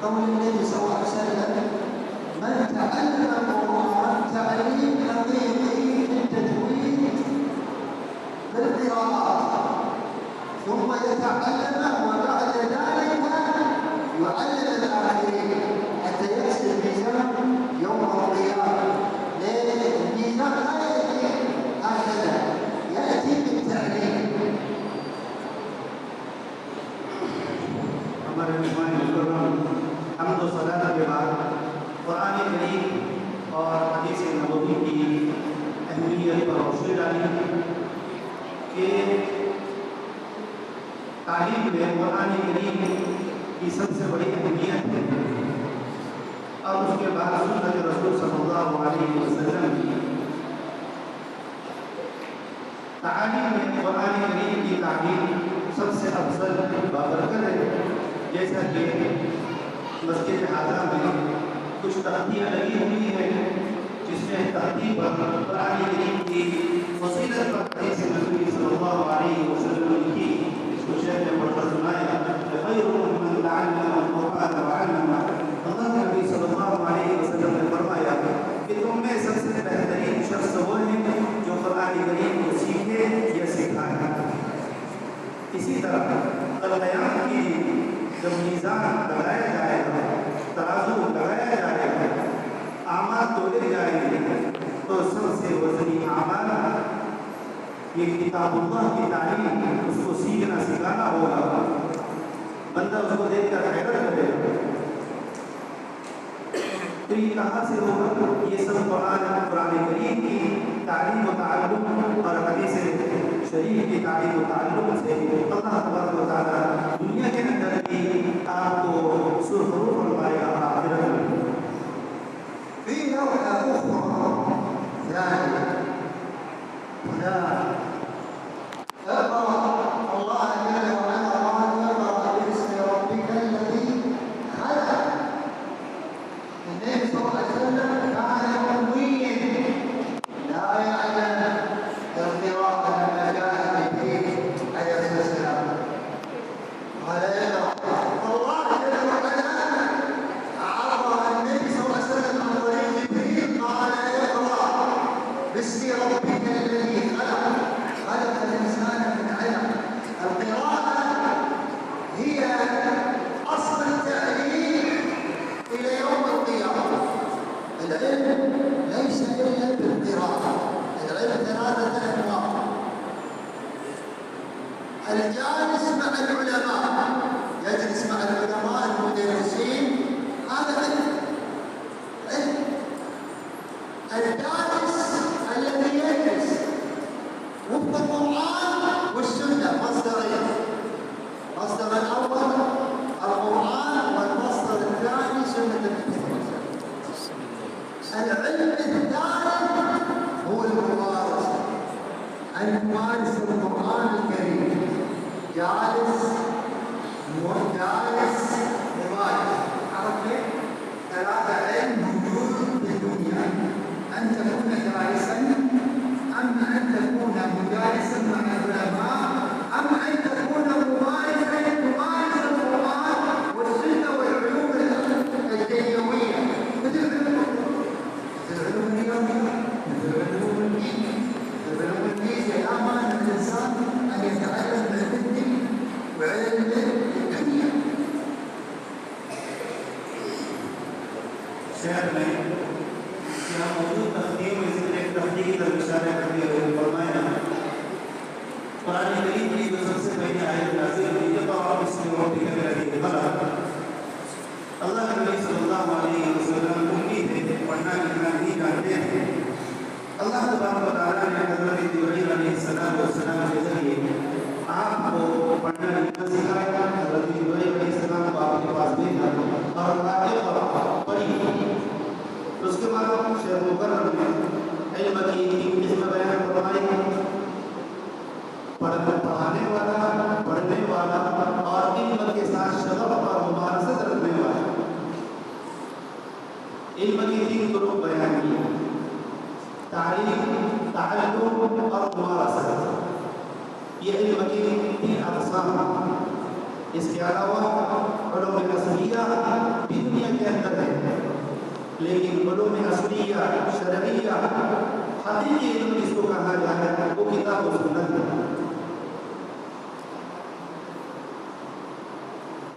قول النبي صلى الله عليه وسلم: من تعلم القرآن تعليم حقيقي في التجويد بالقراءات ثم يتعلمه وبعد ذلك يعلم الآخرين حتى يكسب الميزان يوم القيامة. ليه؟ الميزان لا يأتي هكذا، يأتي بالتعليم. ہمارے مہمان مکرم حمد و صلاۃ کے بعد قرآن کریم اور حدیث نبوی کی اہمیت پر روشنی ڈالی کہ تعلیم میں قرآن کریم کی سب سے بڑی اہمیت ہے، اور اس کے بعد سنت رسول صلی اللہ علیہ وسلم کی تعلیم میں قرآن کریم کی تعلیم سب سے افضل بابرکت ہے. جیسا کہ مسجد حاضرہ میں کچھ تختیاں لگی ہوئی ہیں جس میں تختی پر قرآن کریم کی فضیلت پر حدیث نبوی صلی اللہ علیہ وسلم کی اس کو شیخ نے پڑھ کر سنایا کہ خیرکم من تعلم القرآن وعلمہ. اللہ کے نبی صلی اللہ علیہ وسلم نے فرمایا کہ تم میں سب سے بہترین شخص وہ ہے جو قرآن کریم کو سیکھے یا سکھائے. اسی طرح قیامت کی جب میزان لگایا جائے گا، ترازو لگایا جائے گا، اعمال تولے جائیں گے، تو سب سے وزنی اعمال یہ کتاب اللہ کی تعلیم، اس کو سیکھنا سکھانا ہوگا. بندہ اس کو دیکھ کر حیرت کرے گا تو یہ کہاں سے ہوگا؟ یہ سب قرآن کریم کی تعلیم و تعلم اور حدیث شریف کی تعلیم و تعلم سے اللہ تبارک و تعالیٰ دنیا کے اندر بھی آپ کو سرخرو فرمائے گا. آخرت میں في نوعة أخرى ثانية هنا اقرأ الله جل وعلا قال: اقرأ باسم ربك الذي خلق. النبي صلى الله عليه وسلم كان أميا لا يعلم القراءة المجاهد فيه عليه السلام. قال: اقرأ. الله جل وعلا عبر النبي صلى الله عليه وسلم عن طريق جبريل قال: اقرأ باسم ربك الذي خلق. خلق الإنسان من علق. القراءة هي أصل التعليم إلى يوم القيامة. العلم ليس إلا بالقراءة. العلم ثلاثة أنواع: الجالس مع العلماء، يجلس مع العلماء المدرسين، هذا علم. الجالس الذي يجلس وفق القرآن والسنة مصدرين: مصدر الأول القرآن والمصدر الثاني سنة النبي صلى الله عليه وسلم. العلم الثالث هو الممارسة، أن تمارس القرآن الكريم جالس ممارس. عرفت كيف؟ ثلاثة علم موجود في الدنيا: أن تكون دارسا، أم أن تكون مدارسا مع العلماء، أم أن تكون ممارسا تمارس القرآن والسنة والعلوم الدنيوية مثل العلوم الرياضية، مثل علوم الدين، مثل علوم الفيزياء. لا مانع للإنسان أن يتعلم علم الدين وعلم الدنيا. شہر میں یہاں موجود تختیوں میں سے ایک تختی کی طرف اشارہ کرتے ہوئے فرمایا قرآن کریم کی جو سب سے پہلی آیت نازل ہوئی اقرأ باسم ربک الذی خلق. اللہ کے نبی صلی اللہ علیہ وسلم امی تھے، پڑھنا لکھنا نہیں جانتے ہیں. اللہ تبارک و تعالیٰ نے حضرت جبرائیل علیہ السلام کے ذریعے آپ کو پڑھنا لکھنا سکھایا. حضرت جبرائیل علیہ السلام کو آپ کے پاس بھیجا اور اقرأ پڑھی. اس کے بعد شیخ مقرر نے علم کی قسم بیان فرمائی: پڑھانے والا، پڑھنے والا اور علم کے ساتھ شغف اور ممارست رکھنے والا. علم کی تین گروہ بیان کی: تعلیم، تعلم اور ممارست. یہ علم کی تین اقسام. اس کے علاوہ علوم نسبیہ بھی لیکن علوم اصلیہ شرعیہ حقیقی علم جس کو کہا جائے وہ کتاب و سنت